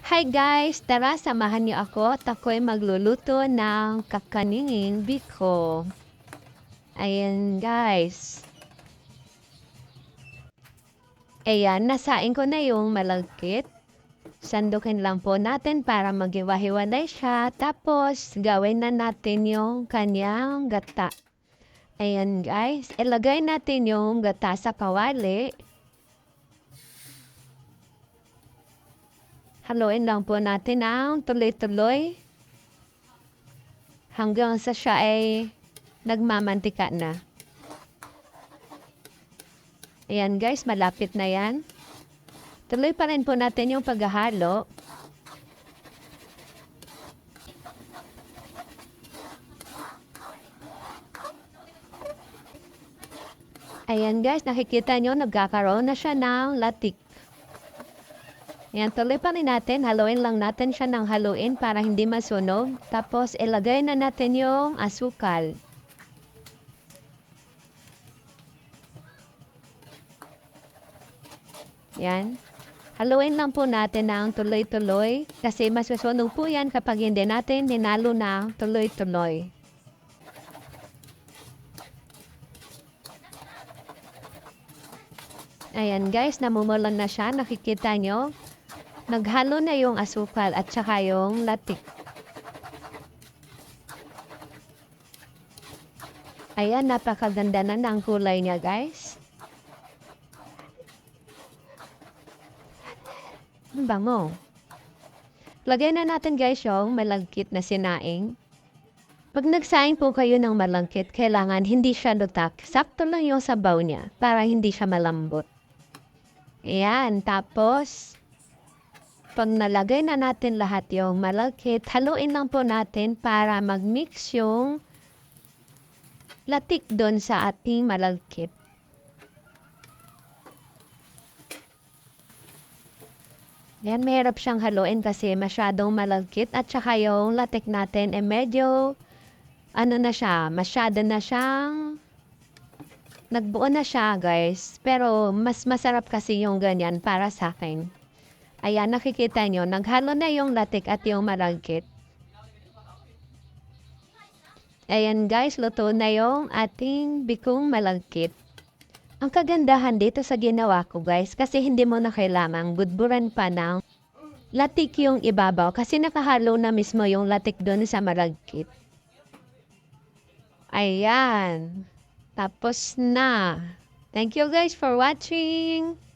Hi guys! Tara, samahan niyo ako at ako'y magluluto ng kakaninging biko. Ayan guys. Ayan, nasain ko na yung malagkit. Sandukin lang po natin para maghiwa-hiwalay siya. Tapos, gawin na natin yung kanyang gata. Ayan guys, ilagay natin yung gata sa kawali. Haluin lang po natin ang tuloy-tuloy hanggang sa siya ay nagmamantika na. Ayan guys, malapit na yan. Tuloy pa rin po natin yung paghahalo. Ayan guys, nakikita nyo, nagkakaroon na siya ng latik. Ayan, tuloy pa rin natin. Haluin lang natin siya ng haluin para hindi masunog. Tapos, ilagay na natin yung asukal. Ayan. Haluin lang po natin ng tuloy-tuloy kasi masusunog po yan kapag hindi natin ninalo na tuloy-tuloy. Ayan guys, namumulan na siya. Nakikita nyo? Naghalo na yung asukal at saka yung latik. Ayan, napakaganda na ng kulay niya guys. Ang bango. Lagay na natin guys yung malagkit na sinaing. Pag nagsaing po kayo ng malagkit, kailangan hindi siya lutak. Sakto lang yung sabaw niya para hindi siya malambot. Ayan, tapos pag nalagay na natin lahat yung malagkit, haluin lang po natin para mag-mix yung latik doon sa ating malagkit. Ayan, mahirap siyang haluin kasi masyadong malagkit at saka yung latik natin medyo na siya, masyado na siyang nagbuo na siya guys. Pero mas masarap kasi yung ganyan para sa akin. Ayan, nakikita nyo, naghalo na yung latik at yung malagkit. Ayan guys, luto na yung ating bikong malagkit. Ang kagandahan dito sa ginawa ko guys, kasi hindi mo na kailangang budburan pa ng latik yung ibabaw. Kasi nakahalo na mismo yung latik doon sa malagkit. Ayan. Tapos na. Thank you guys for watching.